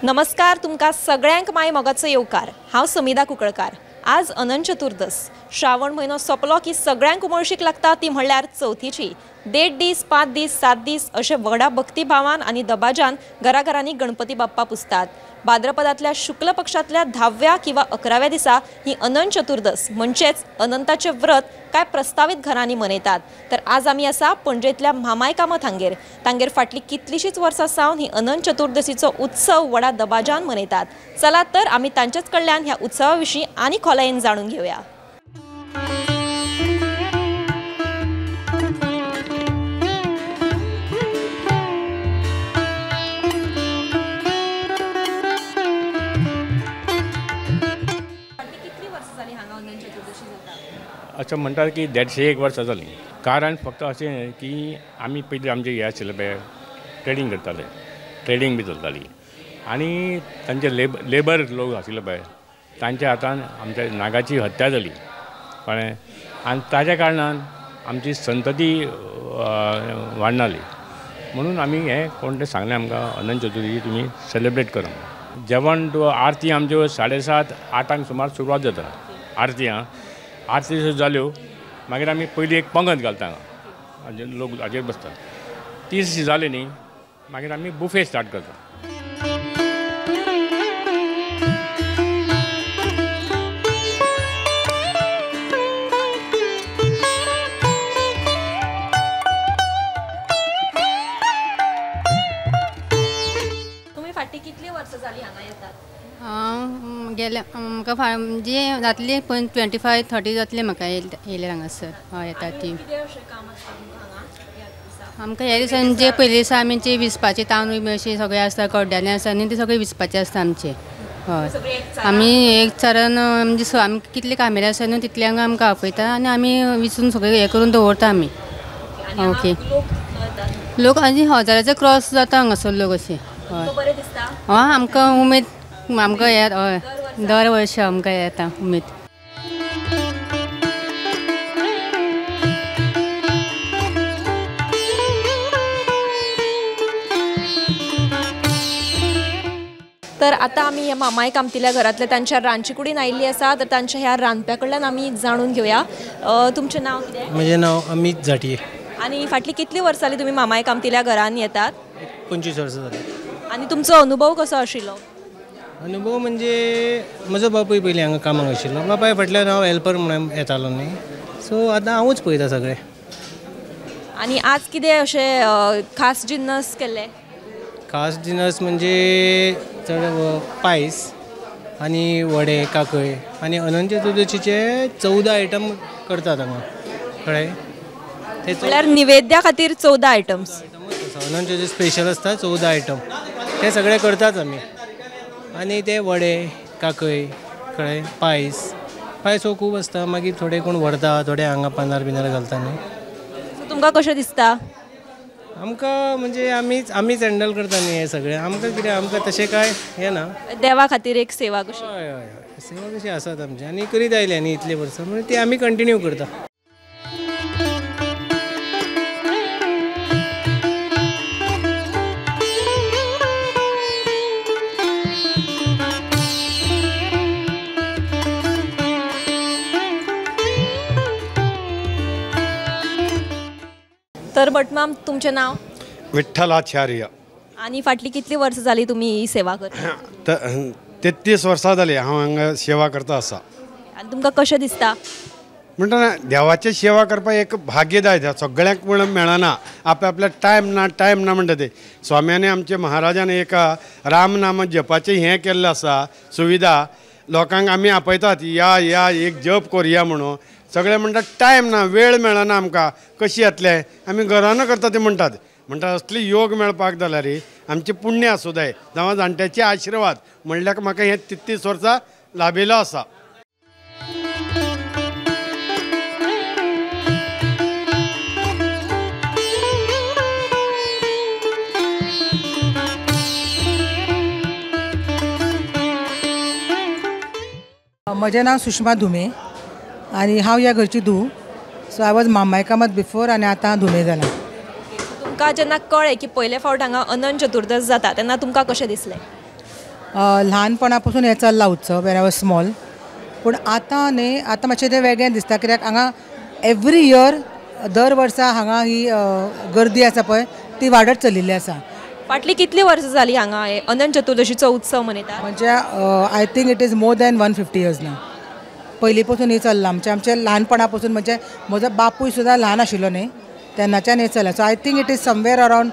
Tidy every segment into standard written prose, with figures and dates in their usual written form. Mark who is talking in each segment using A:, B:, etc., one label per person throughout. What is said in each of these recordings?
A: नमस्कार तुमका सगळ्यांक माय मोगाचो येवकार। हांव समिधा कुंकळकार। आज अनंत चतुर्दश। श्रावण म्हयनो सोंपलो की सगळ्यांक उमळशीक लागता ती म्हणल्यार चवथीची। 1.5 दीस 5 दीस 7 दीस अशे व्हडा भक्तिभावान आनी दबाज्यान घराघरांनी गणपती बाप्पा पुजतात। भाद्रपदातल्या शुक्ल पक्षातल्या 10व्या किंवा 11व्या दिसा ही अनंत चतुर्दश म्हणजेच अनंताचे व्रत काय प्रस्तावित घरांनी मनयतात। तर आज आमी आसा पणजेंतल्या म्हामाय कामत तांगेर फाटली कितलीशीच वर्सां सावन ही अनंत चतुर्दशीचो उत्सव व्हडा दबाज्यान मनयतात। चला तर आमी तांचेच कडल्यान ह्या उत्सवा विशीं आनी खोलायेन जाणून घेवया।
B: असं म्हणतात की 150 वर्सां जाली। कारण फक्त अशें की आमी पयलीं आमचे हे आशिल्ले पळय ट्रेडींग करताले, ट्रेडींग बी चलताली आनी तांचे लेबर लोक आशिल्ले पळय तांच्या हातान आमच्या नागाची हत्या जाली कळ्ळें। आनी ताज्या कारणान आमची संतती वाडनाली म्हणून आमी हें कोण तें सांगलें आमकां अनंत चतुर्थी तुमी सेलिब्रेट करा। जेवण आरती आमच्यो 7:30 8 सुमार सुरवात जाता आरती। आरती सुरू जाल्यो मागीर आमी पयलीं एक पंगत घालता हांगा लोक हाजेर बसतात। ती जाली न्ही मागीर आमी बुफे स्टार्ट करता।
A: तुम्ही फाटी कितली वर्सां जाली हांगा येतात?
C: गेले म्हाका म्हणजे जातली 25-30 जातले म्हाका येयले हांगासर हय येता ती। आमकां ह्या दिसान जे पयले दिसा आमचे विसपाचे तांदूळ अशें सगळें आसता कडड्यांनी आसता न्ही ते सगळे विसपाचे आसता आमचे। हय आमी एक चारान म्हणजे आमी कितले कामेरे आसा न्हू तितल्यांक आमकां आपयता आनी आमी विचून सगळें हें करून दवरता आमी। ओके लोक आनी 1000 क्रॉस जाता हांगासर लोक अशे। हय हय आमकां उमेद आमकां हय दर वर्स आमकां येता उमेद।
A: तर आता आमी ह्या मामाय कामतील्या घरातल्या तांच्या रांदची कुडीन आयिल्ली आसा। तर तांच्या ह्या रांदप्या कडल्यान आमी जाणून घेवया। तुमचें नांव कितें?
D: म्हजें नांव अमित जाटये।
A: आनी फाटली कितली वर्सां जाली तुमी मामाय कामतील्या घरान येतात?
D: 25 वर्सां जाली।
A: आनी तुमचो अनुभव कसो आशिल्लो?
D: अनुभव म्हणजे म्हजो बापूय पयलीं हांगा कामाक आशिल्लो। बापाय फाटल्यान हांव हेल्पर म्हणून येतालो न्ही सो आतां हांवूच पळयता सगळें।
A: आनी आज कितें अशें खास जिन्नस केल्ले?
D: खास जिनस म्हणजे चड पायस आनी वडे काकय आनी अनंत चतुर्दशीचे 14 आयटम करतात हांगा कळ्ळें। ते
A: म्हळ्यार निवेद्या खातीर 14 आयटम्स।
D: अनंत चतुर्थी स्पेशल आसता 14 आयटम ते सगळे करतात आमी। आनी ते वडे काकय कळ्ळें पायस हो खूब आसता। मागीर थोडे कोण व्हरता थोडे हांगा पानार बिनार घालता न्ही।
A: तुमकां कशें दिसता?
D: आमकां म्हणजे आमीच हँडल करता न्ही हें सगळें। आमकां कितें आमकां तशें काय हें ना।
A: देवा खातीर एक सेवा कशी?
D: हय हय हय सेवा कशी आसात आमची आनी करीत आयल्या न्ही इतले वर्सां म्हणून ती आमी कंटिन्यू करता।
A: तर भटमाम तुमचें नांव?
E: विठ्ठलाचार्य।
A: आनी फाटली कितली वर्सां जाली तुमी ही सेवा करता?
E: 33 वर्सां जाली हांव हांगा सेवा करता आसा।
A: आनी तुमकां कशें दिसता?
E: म्हणटा देवाची सेवा करपाक एक भाग्य जाय सगळ्यांक म्हणून मेळना। आपल्या टायम ना म्हणटा ते स्वाम्याने आमचे महाराजान एक रामनाम जपाचें हें केल्लें आसा सुविधा। लोकांक आमी आपयतात या एक जप करुया म्हणून सगळे म्हणटात टायम ना वेळ मेळना आमकां कशी येतलें आमी घरान करता ते म्हणटा असले योग मेळपाक जाल्यार आमचें पुण्य आसूं जाय जावं जाणट्याचे आशिर्वाद म्हणल्यार म्हाका हे 33 वर्सां लाभिल्लो आसा।
F: म्हजें नांव सुषमा धुमे आनी हांव ह्या घरची धूव। सो आय वॉज मामाय कामत बिफोर आनी आतां हांव धुमे जालां।
A: तुमकां जेन्ना कळ्ळें की पयले फावट हांगा अनंत चतुर्दश जाता तेन्ना तुमकां कशें दिसलें?
F: ल्हानपणा पासून हें चल्ला उत्सव वेन आय वॉज स्मॉल. पूण आतां न्ही आतां मातशें तें वेगळें दिसता कित्याक हांगा एवरी इयर दर वर्सा हांगा ही गर्दी आसा पळय ती वाडत चलिल्ली आसा.
A: फाटली कितली वर्सां जाली हांगा अनंत चतुर्दशीचो उत्सव मनयता?
F: म्हणजे I think it is more than 150 years ना. पयलीं पासून ही चल्ला आमच्या ल्हानपणा पासून. म्हणजे म्हजो बापूय सुद्दां ल्हान आशिल्लो न्ही तेन्नाच्यान हें चल्ला. So I think it is somewhere around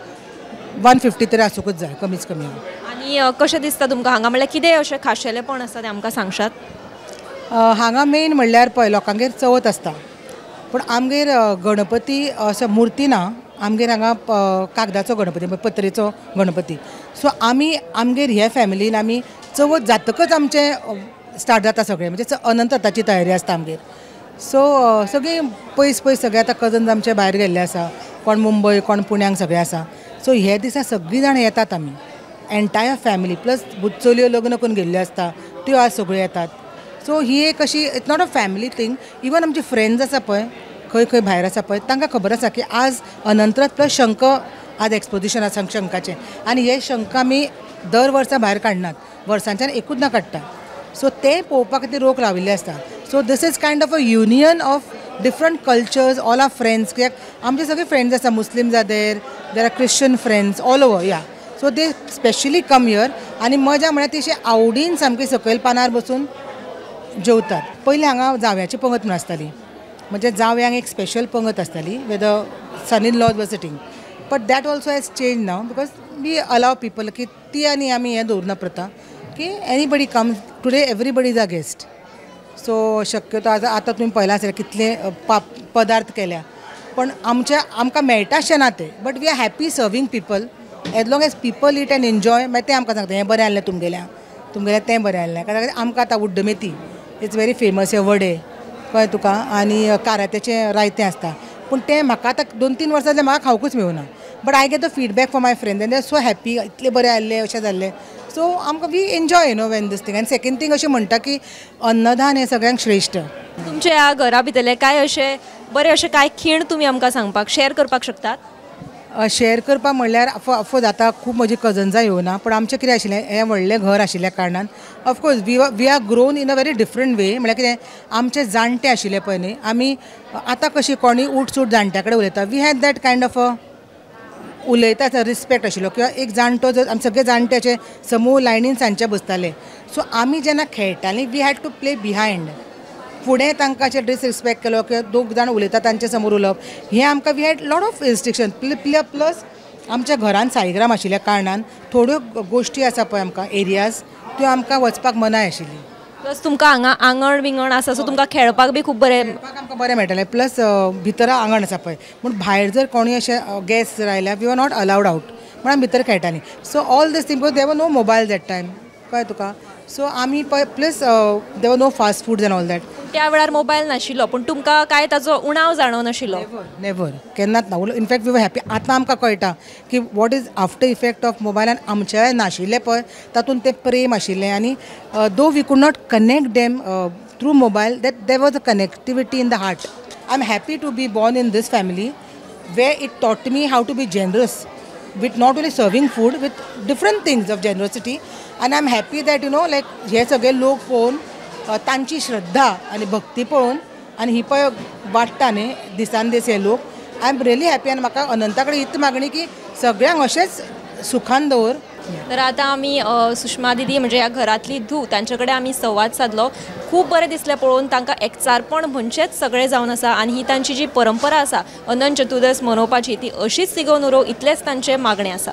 F: 150 तरी आसूंकच जाय कमीच कमी.
A: आनी कशें दिसता तुमकां हांगा म्हणल्यार कितें अशें खाशेलेपण आसा तें आमकां सांगशात?
F: हांगा मेन म्हणल्यार पळय लोकांगेर चवथ आसता पूण आमगेर गणपती असो मुर्ती ना. आमगेर हांगा कागदाचो गणपती पत्रेचो गणपती. सो आमगेर ह्या फॅमिलीन आमी चवथ जातकच आमचें स्टार्ट जाता सगळें. म्हणजे अनंताची तयारी आसता आमगेर. सो सगळीं पयस सगळे आतां कजन्स आमचे भायर गेल्ले आसा. कोण मुंबय कोण पुण्याक सगळे आसा. सो हे दिसा सगळीं जाण येतात आमी एन्टायर फॅमिली प्लस चलयो लग्न करून गेल्ल्यो आसता त्यो आज सगळ्यो येतात. सो ही एक अशी it's not a family thing. Even आमचे फ्रेंड्स आसा पळय खंय भायर आसा पळय तांकां खबर आसा की आज अनंतरथ प्लस शंख आज एक्सपोजिशन आसा शंखाचें. आनी हे शंख आमी दर वर्सा भायर काडनात. वर्सांच्यान एकूचदां काडटा. सो ते पळोवपा खातीर लोक राविल्ले आसता. So this is kind of a union of different cultures all are friends. कित्याक आमचे सगळे फ्रेंड्स आसा. Muslims are there are Christian friends all over. Yeah so they specially come here. आनी मजा म्हळ्यार ती अशी आवडीन सामकी सकयल पानार बसून जेवतात. पयलीं हांगा जाव्याची पंगत म्हूण आसताली. म्हणजे जावयांक एक स्पेशल पंगत आसताली where the son in laws were sitting. But that also has change now because we allow people की ती आनी आमी हें दवरना प्रथा की anybody come today everybody is a guest. So शक्यतो आतां तुमी पळयलां आसलें कितले पदार्थ केल्या पण आमकां मेळटा अशें ना तें. But we are happy serving people as long as people eat and enjoy. मागीर तें आमकां सांगता हें बरें आहलें तुमगेल्या तें बरें आहलें. कारण आमकां आतां उड्डमेथी इट्स व्हेरी फेमस. हे वडे कळ्ळें तुका. आनी कारात्याचें रायतें आसता. पूण तें म्हाका आतां 2-3 वर्सां जाल्यार म्हाका खावंकूच मेळना. But I get the feedback from my friends and they are so happy इतलें बरें आहलें अशें जाल्लें. सो आमकां we enjoy when this thing. आनी सेकंड थिंग अशें म्हणटा की अन्नदान हें सगळ्यांक श्रेश्ठ.
A: तुमच्या ह्या घरा भितरले काय अशे बरे अशे काय खीण तुमी आमकां सांगपाक शेअर करपाक शकतात?
F: शेअर करपाक म्हणल्यार ऑफकोर्स आतां खूब म्हजी कजन्सां येवना पूण आमचें कितें आशिल्लें हें व्हडलें घर आशिल्ल्या कारणान of course we are grown in a very different way. म्हळ्यार कितें आमचे जाणटे आशिल्ले पळय न्ही आमी आतां कशी कोणूय उठसूट जाणट्या कडेन उलयता. We had that kind of a उलयता रिस्पेक्ट आशिल्लो किंवा एक जाणटो जर आमी सगळे जाणट्याचे समूह लायनीन सांजचे बसताले. सो आमी जेन्ना खेळटालीं we had to play behind. फुडें तांकां डिसरिस्पेक्ट केलो किंवा 2 जाण उलयता तांचे समोर उलोवप हें आमकां we had lot of restriction. Plus आमच्या घरान साईग्राम आशिल्ल्या कारणान थोड्यो गोश्टी आसा पळय आमकां एरियाज त्यो आमकां वचपाक मनाय आशिल्ली.
A: प्लस तुमकां हांगा आंगण बिंगण आसा सो तुमकां खेळपाक बी खूब बरें
F: आमकां बरें मेळटलें. प्लस भितर आंगण आसा पळय पूण भायर जर कोणूय अशे गेस्ट रावल्यार we are not allowed out म्हण आमी भितर खेळटालीं. So all this thing because there no mobile that time कळ्ळें तुका. सो आमी पळय plus there no fast foods and all that.
A: त्या वेळार मोबायल नाशिल्लो पूण तुमकां काय ताचो उणाव जाणवनाशिल्लो?
F: नेवर केन्नाच ना. In fact we were happy. आतां आमकां कळटा की what is after effect of मोबायलान आमच्या नाशिल्लें पळय तातूंत तें प्रेम आशिल्लें. आनी though we could not connect them through mobile that there was a connectivity in the heart. I am happy to be born in this family way it taught me how to be generous with not only serving food with different things of generosity. And I'm happy that like हे सगळे लोक पळोवन तांची श्रद्धा आनी भक्ती पळोवन आनी ही पळय वाडटा न्ही दिसान दीस हे लोक. I am really happy. आनी म्हाका अनंता कडेन इतली मागणी की सगळ्यांक अशेंच सुखान दवर.
A: तर आता आमी सुषमा दिदी म्हणजे ह्या घरातली धूव तांचे कडेन आमी संवाद साधलो. खूब बरें दिसलें पळोवन. तांकां एकचारपण म्हणचेच सगळें जावन आसा आनी ही तांची जी परंपरा आसा अनंत चतुर्दश मनोवपाची ती अशीच तिगोवन उरो इतलेंच तांचें मागणें आसा.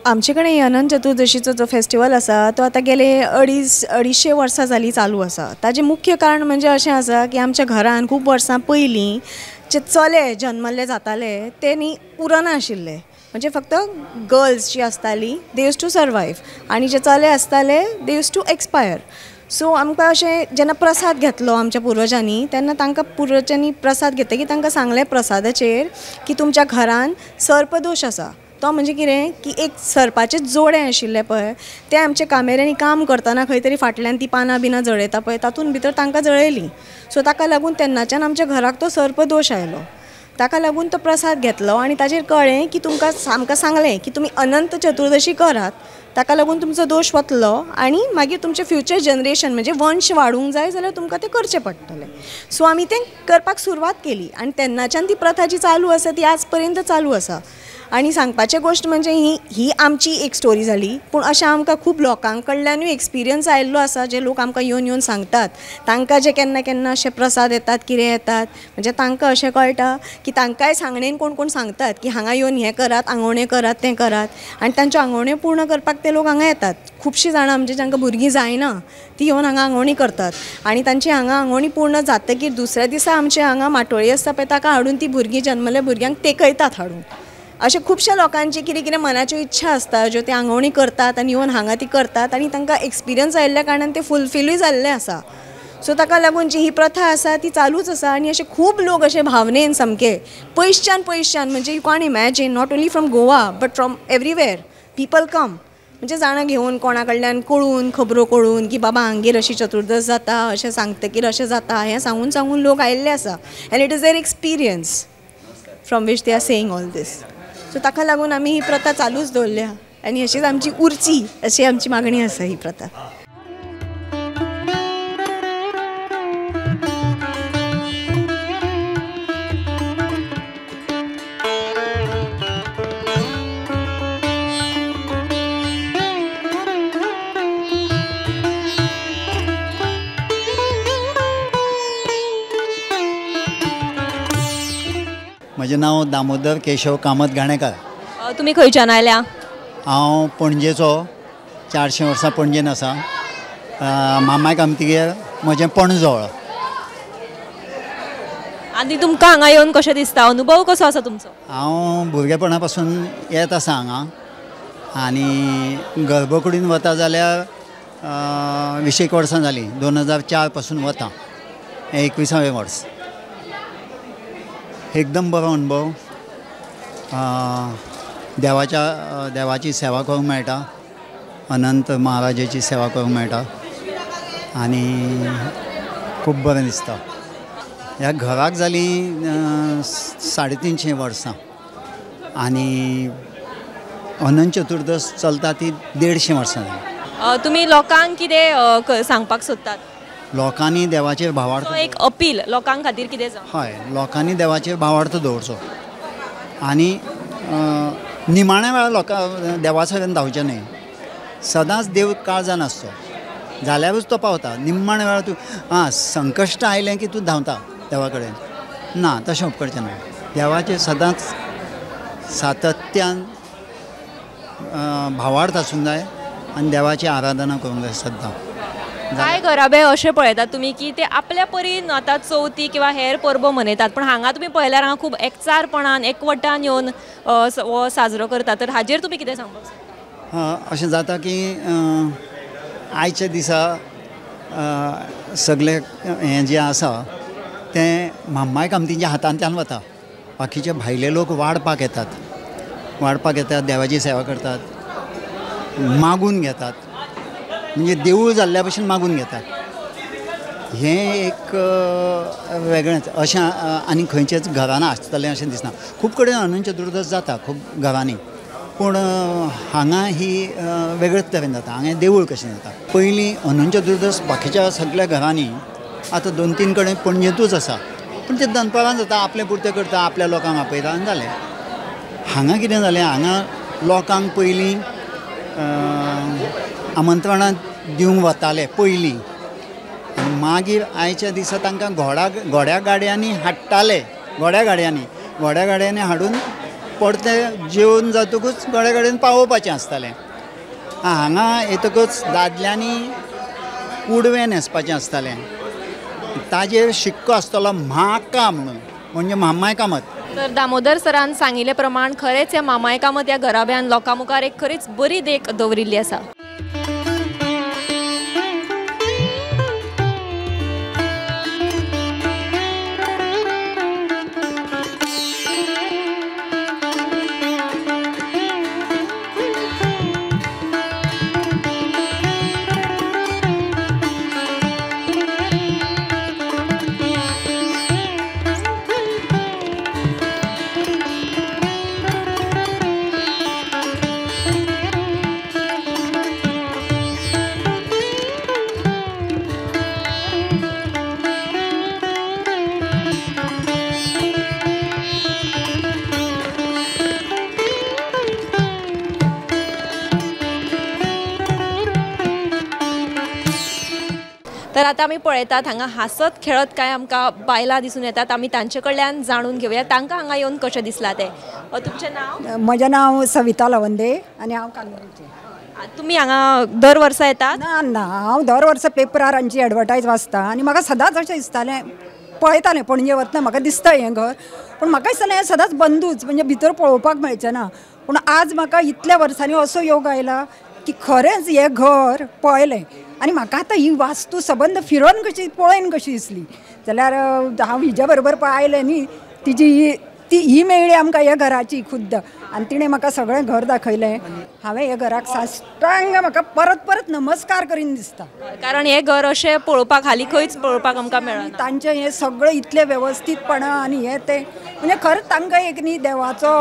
G: आमचे कडेन अनंत चतुर्दशीचो जो फेस्टिवल आसा तो आतां गेले 250 वर्सां जाली चालू आसा. ताजें मुख्य कारण म्हणजे अशें आसा की आमच्या घरान खूब वर्सां पयलीं जे चले जल्मल्ले जाताले ते न्ही पुरना आशिल्ले. म्हणजे फक्त गर्ल्स जी आसताली दे यूज टू सर्वायव आनी जे चले आसताले दे यूज टू एक्सपायर. सो आमकां अशें जेन्ना प्रसाद घेतलो आमच्या पुर्वजांनी तेन्ना तांकां पुर्वजांनी प्रसाद घेतकीर तांकां सांगलें प्रसादाचेर की तुमच्या घरान सर्पदोश आसा तो म्हणजे कितें की एक सरपाचें जोडें आशिल्लें पळय तें आमच्या कामेऱ्यांनी काम करतना खंय तरी फाटल्यान ती पानां बिनां जळयता पळय तातूंत भितर तांकां जळयलीं. सो ताका लागून तेन्नाच्यान आमच्या घराक तो सर्प दोश आयलो. ताका लागून तो प्रसाद घेतलो आनी ताचेर कळ्ळें की तुमकां आमकां सांगलें की तुमी अनंत चतुर्दशी करात, ताका लागून तुमचो दोश वतलो आनी मागीर तुमचें फ्युचर जनरेशन म्हणजे वंश वाडूंक जाय जाल्यार तुमकां तें करचें पडटलें. सो आमी तें करपाक सुरवात केली आनी तेन्नाच्यान ती प्रथा जी चालू आसा ती आज पर्यंत चालू आसा. आनी सांगपाचें गोश्ट म्हणजे ही आमची एक स्टोरी जाली, पूण अशें आमकां खूब लोकां कडल्यानूय एक्सपिरियन्स आयिल्लो आसा जे लोक आमकां येवन येवन सांगतात. तांकां जे केन्ना केन्ना अशे प्रसाद येतात कितें येतात म्हणजे तांकां अशें कळटा की तांकांय सांगणेन कोण कोण सांगतात की हांगा येवन हें करात, आंगवण्यो करात, तें करात आनी तांच्यो आंगवण्यो पूर्ण करपाक ते लोक हांगा येतात. खुबशीं जाणां म्हणजे जांकां भुरगीं जायना ती येवन हांगा आंगवणी करतात आनी तांची हांगा आंगवणी पूर्ण जातकीर दुसऱ्या दिसा आमचे हांगा माटोळी आसता पळय ताका हाडून ती भुरगीं जल्मल्या भुरग्यांक तेकयतात हाडून. अशे खुबशा लोकांची कितें कितें मनाच्यो इच्छा आसता ज्यो ते आंगवणी करतात आनी येवन हांगा ती करतात आनी तांकां एक्सपिरियन्स आयिल्ल्या कारणान ते फुलफिलूय जाल्लें आसा. सो ताका लागून जी ही प्रथा आसा ती चालूच आसा आनी अशे खूब लोक अशे भावनेन सामके पयसच्यान म्हणजे you can imagine not only from Goa but from everywhere people come म्हणजे जाणां घेवन कोणा कडल्यान कळून खबरो कळून की बाबा हांगेर अशी चतुर्दश जाता अशें सांगतकीर अशें जाता हें सांगून सांगून लोक आयिल्ले आसा end it is there experience from which they are saying all these. So ताका लागून आमी ही प्रथा चालूच दवरल्या आनी अशीच आमची उरची अशी आमची मागणी आसा ही प्रथा.
H: म्हजें नांव दामोदर केशव कामत घाणेकार.
A: तुमी खंयच्यान आयल्या?
H: हांव पणजेचो 400 वर्सां पणजेन आसा. मामाय कामतीगेर म्हजें पणजोळ.
A: आनी तुमकां हांगा येवन कशें दिसता? अनुभव कसो आसा तुमचो?
H: हांव भुरगेपणा पासून येत आसा हांगा आनी गर्भकुडीन वता जाल्यार 20 वर्सां जालीं. 2004 पासून वता, 21वें वर्स. एकदम बरो अनुभव. देवाची सेवा करूंक मेळटा, अनंत महाराजाची सेवा करूंक मेळटा आनी खूब बरें दिसता. ह्या घराक जालीं 350 वर्सां आनी अनंत चतुर्दश चलता ती 150 वर्सां जालीं.
A: तुमी लोकांक कितें सांगपाक सोदतात?
H: लोकांनी देवाचेर भावार्थ
A: एक अपील लोकां खातीर कितें जावं?
H: हय, लोकांनी देवाचेर भावार्थ दवरचो आनी निमाण्या वेळार लोकां देवा कडेन धांवचें न्हय. सदांच देव काळजान आसचो जाल्यारूच तो पावता. निमाण्या वेळार तूं संकश्ट आयलें की तूं धांवता देवा कडेन. ना, तशें उपकारचें ना. देवाचेर सदांच सातत्यान भावार्थ आसूंक जाय आनी देवाची आराधना करूंक जाय सद्दां.
A: कांय घराबे अशें पळयतात तुमी की ते आपल्या परीन आतां चवथी किंवा हेर परबो मनयतात, पण हांगा तुमी पळयल्यार हांगा खूब एकचारपणान एकवटान येवन हो साजरो करतात. तर हाजेर तुमी कितें सांगपाक सोदतात?
H: अशें जाता की आयच्या दिसा सगळे हें जें आसा तें मामाय कामतींच्या हातांतल्यान वता. बाकीचे भायले लोक वाडपाक येतात, देवाची सेवा करतात, मागून घेतात, म्हणजे देवूळ जाल्ल्या भशेन मागून घेतात. हें एक वेगळेंच अशें आनी खंयचेच घरान आसतलें अशें दिसना. खूब कडेन अनंत चतुर्दश जाता खूब घरांनी, पूण हांगा ही वेगळेच तरेन जाता. हांगा देवूळ कशें जाता. पयलीं अनंत चतुर्दश बाकीच्या सगळ्या घरांनी आतां 2-3 कडेन पणजेंतूच आसा, पूण ते दनपारान जाता, आपले पुरतें करता, आपल्या लोकांक आपयता आनी जालें. हांगा कितें जालें, हांगा लोकांक पयलीं आमंत्रणां दिवंक वताले पयलीं आनी मागीर आयच्या दिसा तांकां घोड्या गाडयांनी हाडटाले. घोड्या गाडयांनी हाडून परते जेवन जातकूच घोड्या गाडयेन पावोवपाचें आसतालें. हांगा येतकच दादल्यांनी उडवें न्हेसपाचें आसतालें. ताजेर शिक्को आसतालो म्हाका म्हणून, म्हणजे मामाय कामत.
A: तर दामोदर सरान सांगिल्ले प्रमाण खरेंच ह्या मामाय कामत ह्या घराब्यान लोकां मुखार एक खरीच बरी देख दवरिल्ली आसा. आतां आमी पळयतात हांगा हासत खेळत काय आमकां बायलां दिसून येतात. आमी तांचे कडल्यान जाणून घेवया तांकां हांगा येवन कशें दिसलां तें. तुमचें नांव?
I: म्हजें नांव सविता लवंदे आनी हांव कांदोळेचें.
A: तुमी हांगा दर वर्सा येतात?
I: ना ना, हांव दर वर्सा पेपरार हांची एडवर्टायज वाचता आनी म्हाका सदांच अशें दिसतालें, पळयतालें पणजे वतना म्हाका दिसता हें घर, पूण म्हाका दिसतालें हें सदांच बंदूच, म्हणजे भितर पळोवपाक मेळचें ना. पूण आज म्हाका इतल्या वर्सांनी असो योग आयला की खरेंच हें घर पळयलें आनी म्हाका आतां ही वास्तू सबंद फिरोन कशी पळयन कशी दिसली. जाल्यार हांव हिच्या बरोबर पळय आयलें न्ही, ही मेळ्ळी आमकां ह्या घराची खुद्द, आनी तिणें म्हाका सगळें घर दाखयलें. हांवें ह्या घराक साश्टांग म्हाका परत परत नमस्कार करीन दिसता,
A: कारण हें घर अशें पळोवपाक हालीं खंयच पळोवपाक आमकां मेळना.
I: तांचें हें सगळें इतलें वेवस्थीतपणां आनी हें तें म्हणजे खरेंच तांकां एक न्ही देवाचो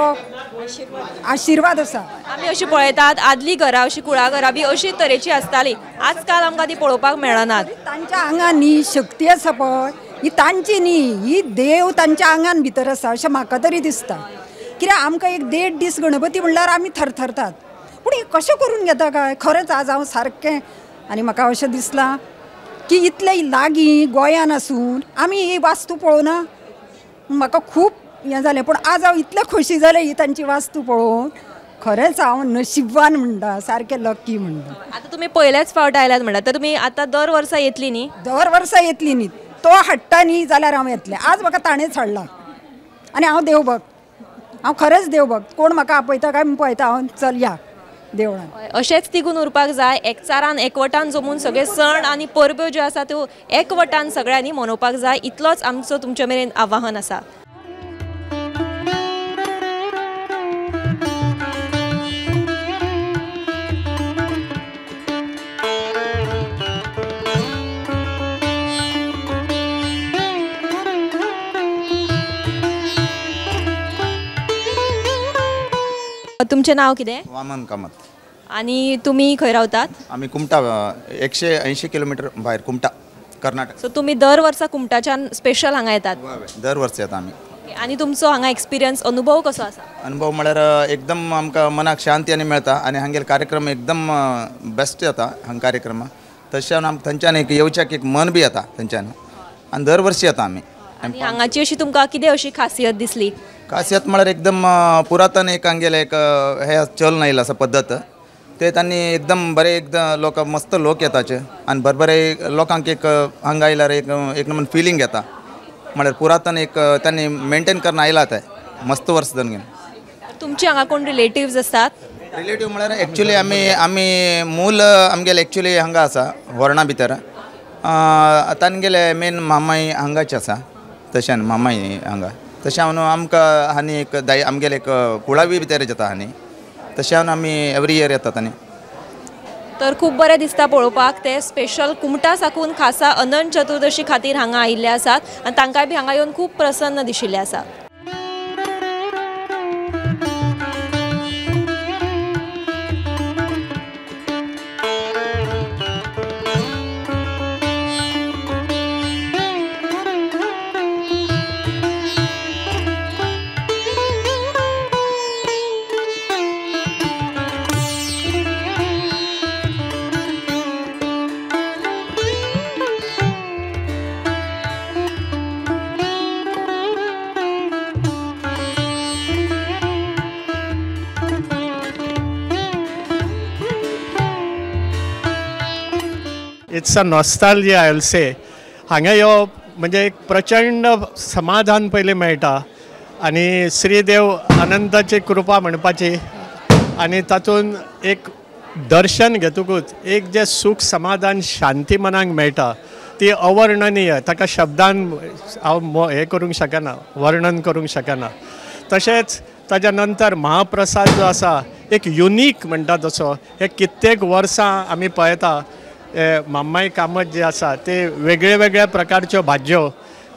I: आशिर्वाद आसा.
A: आमी अशीं पळयतात आदलीं घरां अशीं कुळाघरां बी अशी तरेची आसतालीं, आजकाल आमकां ती पळोवपाक मेळनात.
I: तांच्या आंगान न्ही शक्ती आसा पळय, ही तांची न्ही, ही देव तांच्या आंगान भितर आसा अशें म्हाका तरी दिसता. कित्याक आमकां एक 1.5 दीस गणपती म्हणल्यार आमी थरथरतात, पूण हे कशें करून घेता काय खरेंच आज हांव सारकें. आनी म्हाका अशें दिसलां की इतले लागीं गोंयान आसून आमी ही वास्तू पळोवना. म्हाका खूब हें जालें, पूण आज हांव इतलें खोशी जालें ही तांची वास्तू पळोवन. खरेंच हांव नशिबवान म्हणटा, सारकें लकी म्हणटा.
A: आतां तुमी पयलेच फावट आयल्यात म्हणटा, तर तुमी आतां दर वर्सा येतली न्ही?
I: दर वर्सा येतली न्ही, तो हाडटा न्ही जाल्यार हांव येतलें. आज म्हाका ताणेंच हाडला आनी हांव देवभक्त, हांव खरेंच देवभक्त. कोण म्हाका आपयता काय पळयता हांव, चल या देवळान.
A: अशेंच तिगून उरपाक जाय, एकचारान एकवटान जमून सगळे सण आनी परब्यो ज्यो आसा त्यो एकवटान सगळ्यांनी मनोवपाक जाय, इतलोच आमचो तुमचे मेरेन आवाहन आसा. तुमचें नांव कितें?
J: वामन कामत.
A: आनी तुमी खंय रावतात?
J: आमी कुमटा 180 किलोमीटर भायर कुमटा, कर्नाटक.
A: सो तुमी दर वर्सा कुमटाच्यान स्पेशल हांगा येतात?
J: दर वर्सा येता आमी.
A: आनी तुमचो हांगा एक्सपिरियन्स अनुभव कसो आसा?
J: अनुभव म्हळ्यार एकदम आमकां मनाक शांती आनी मेळटा आनी हांगेले कार्यक्रम एकदम बेस्ट जाता. हांगा कार्यक्रम तशें आमकां थंयच्यान एक येवच्याक एक मन बी येता थंयच्यान, आनी दर वर्सी येता आमी.
A: आनी हांगाची अशी तुमकां कितें अशी खासियत दिसली?
J: खासियत म्हळ्यार एकदम पुरातन एक हांगेले एक हे चलन आयला आसा पद्दत, ते तांणी एकदम बरे एकदम लोक मस्त लोक येताचे आनी बरे लोकांक एक हांगा आयल्यार एक नंबर फिलींग येता. म्हळ्यार पुरातन एक तांणी मेंटेन करून आयला ते मस्त वर्स जावन घेवन.
A: तुमचे हांगा कोण रिलेटिव्स असतात?
J: रिलेटिव्ह म्हळ्यार एक्चुली आमी मूल आमगेले एक्चुली हांगा आसा वर्णा भितर. तांगेले मेन मामाई हांगाचे आसा, तशें मामाई हांगा. तशें हांव आमकां आनी एक आमगेले एक कुळावी भितर जाता आनी तशें हांव आमी एवरी इयर येतात. आनी
A: तर खूब बरें दिसता पळोवपाक. ते स्पेशल कुमटा साकून खासा अनंत चतुर्दशी खातीर हांगा आयिल्ले आसात आनी तांकांय बी हांगा येवन खूब प्रसन्न दिशिल्ले आसा.
K: It's a nostalgia I will say. हांगा येवप म्हणजे एक प्रचंड समाधान पयलीं मेळटा आनी श्रीदेव अनंताची कृपा म्हणपाची आनी तातूंत एक दर्शन घेतकूच एक जे सूख समाधान शांती मनाक मेळटा ती अवर्णनीय, ताका शब्दान हांव हें करूंक शकना, वर्णन करूंक शकना. तशेंच ताच्या नंतर महाप्रसाद जो आसा एक युनीक म्हणटा तसो, हे कित्येक वर्सां आमी पळयता मामाई कामत जे आसा ते वेगळे वेगळ्या प्रकारच्यो भाज्यो,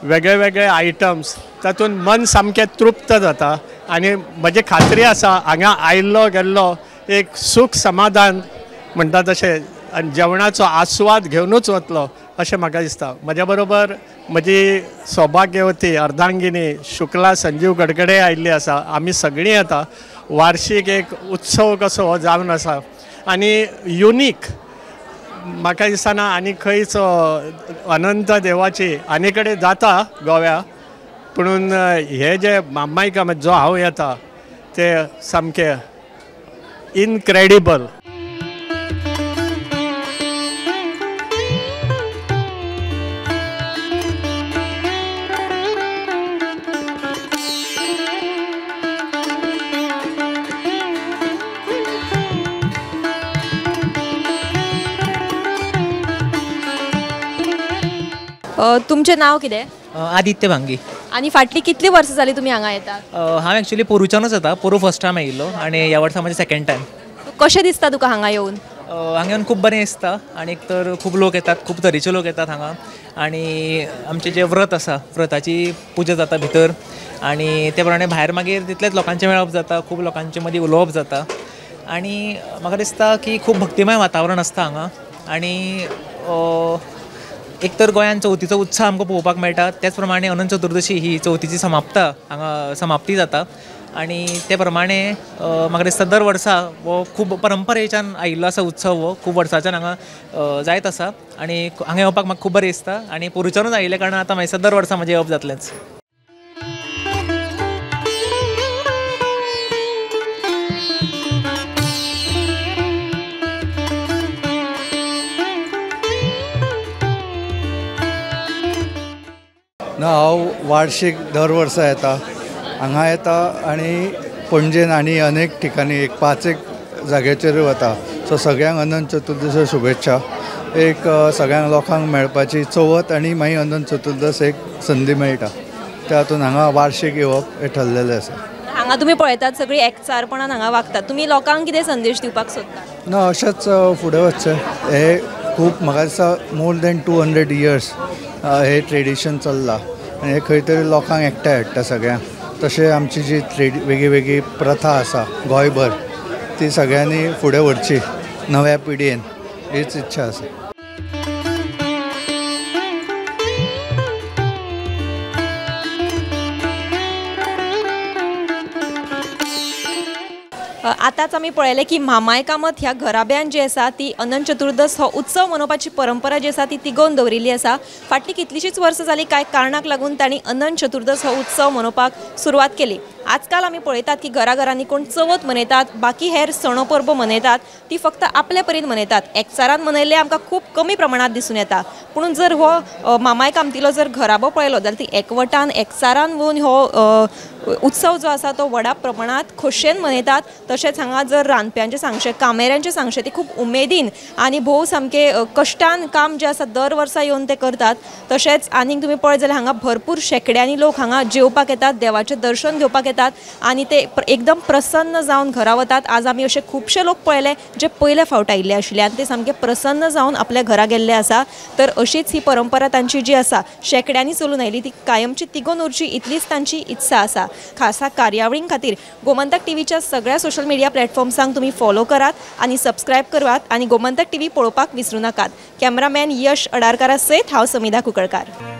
K: वेगळे वेगळे आयटम्स, तातूंत मन सामकें तृप्त जाता. आनी म्हजी खात्री आसा हांगा आयिल्लो गेल्लो एक सूख समाधान म्हणटा तशें आनी जेवणाचो आस्वाद घेवनूच वतलो अशें म्हाका दिसता. म्हज्या बरोबर म्हजी सौभाग्यवती अर्धांगिनी शुक्ला संजीव गडकडे आयिल्ली आसा. आमी सगळीं येता. वार्षिक एक उत्सव कसो हो जावन आसा आनी युनीक म्हाका दिसना आनी खंयच अनंत देवाची आनी कडेन जाता गोव्या, पुणून हे जे मामाय कामत जो हांव येता ते सामकें इनक्रेडिबल.
A: तुमचें नांव कितें?
L: आदित्य भांगी.
A: आनी फाटली कितली वर्सां जाली तुमी हांगा येतात?
L: हांव एक्चुअली पोरूच्यानूच येता. पोरू फर्स्ट टायम आयिल्लो आनी ह्या वर्सा म्हजें सेकंड टायम.
A: कशें दिसता तुका हांगा येवन?
L: हांगा येवन खूब बरें दिसता. आनी तर खूब लोक येतात, खूब तरेचे लोक येतात हांगा. आनी आमचें जें व्रत आसा, व्रताची पुजा जाता भितर आनी ते प्रमाणे भायर मागीर तितलेच लोकांचें मेळप जाता, खूब लोकांचे मदीं उलोवप जाता. आनी म्हाका दिसता की खूब भक्तिमय वातावरण आसता हांगा. आनी एक तर गोंयान चवथीचो उत्सव आमकां पळोवपाक मेळटा. त्याच प्रमाणे अनंत चतुर्दशी ही चवथीची हांगा समाप्ती जाता. आनी ते प्रमाणे म्हाका दिसता दर वर्सा हो खूब परंपरेच्यान आयिल्लो आसा उत्सव. हो खूब वर्साच्यान हांगा जायत आसा आनी हांगा येवपाक म्हाका खूब बरें दिसता. आनी पोरूच्यानूच आयिल्ले कारणान आतां म्हाका दिसता दर वर्सा म्हजें येवप जातलेंच.
M: हांव वार्षिक दर वर्सा येता हांगा येता आनी पणजेन आनी अनेक ठिकाणी एक 5 जाग्याचेर वता. सो सगळ्यांक अनंत चतुर्दशी शुभेच्छा. एक सगळ्यांक लोकांक मेळपाची चवथ आनी मागीर अनंत चतुर्दश एक संदी मेळटा. त्या हातून हांगा वार्षिक येवप हे ठरलेलें आसा.
A: हांगा तुमी पळयतात सगळीं एकचारपणान हांगा वागतात. तुमी लोकांक कितें संदेश दिवपाक सोदतात?
M: ना अशेंच फुडें वचचें. हे खूब म्हाका दिसता मोर दॅन 200 इयर्स हे ट्रेडिशन चल्लां आनी हे खंय तरी लोकांक एकठांय हाडटा सगळ्यांक. तशें आमची जी वेगळी वेगळी प्रथा आसा गोंयभर ती सगळ्यांनी फुडें व्हरची नव्या पिडयेन हीच इच्छा आसा.
A: आतांच आमी पळयलें की मामाय कामत ह्या घराब्यान जी आसा ती अनंत चतुर्दश हो उत्सव मनोवपाची परंपरा जी आसा ती तिगोवन दवरिल्ली आसा. फाटली कितलीशीच वर्सां जाली कांय कारणाक लागून तांणी अनंत चतुर्दश हो उत्सव मनोवपाक सुरवात केली. आजकाल आमी पळयतात की घराघरांनी कोण चवथ मनयतात, बाकी हेर सणो परबो मनयतात ती फक्त आपल्या परीन मनयतात. एकचारान मनयल्ले आमकां खूब कमी प्रमाणात दिसून येता. पूण जर हो मामाय कामतीलो जर घराबो पळयलो जाल्यार ती एकवटान एकचारान येवन हो उत्सव जो आसा तो व्हडा प्रमाणात खोशयेन मनयतात. तशेंच हांगा जर रांदप्यांचें सांगचें, कामेऱ्यांचें सांगचें ती खूब उमेदीन आनी भोव सामके कश्टान काम जें आसा दर वर्सा येवन ते करतात. तशेंच आनीक तुमी पळयत जाल्यार हांगा भरपूर शेकड्यांनी लोक हांगा जेवपाक येतात, देवाचें दर्शन घेवपाक येतात आनी ते एकदम प्रसन्न जावन घरा वतात. आज आमी अशे खुबशे लोक पळयले जे पयले फावट आयिल्ले आशिल्ले आनी ते सामके प्रसन्न जावन आपल्या घरा गेल्ले आसा. तर अशीच ही परंपरा तांची जी आसा शेकड्यांनी चलून आयली ती कायमची तिगोवन उरची इतलीच तांची इत्सा आसा. खासा कार्यावळीं खातीर गोमंतक टीव्हीच्या सगळ्या सोशल मिडिया प्लॅटफॉर्म्सांक तुम्ही फॉलो करात आणि सबस्क्रायब करात आणि गोमंतक टीव्ही पळोवपाक विसरू नाकात. कॅमेरामॅन यश अडारकारा सयत हांव समिधा कुंकळकार.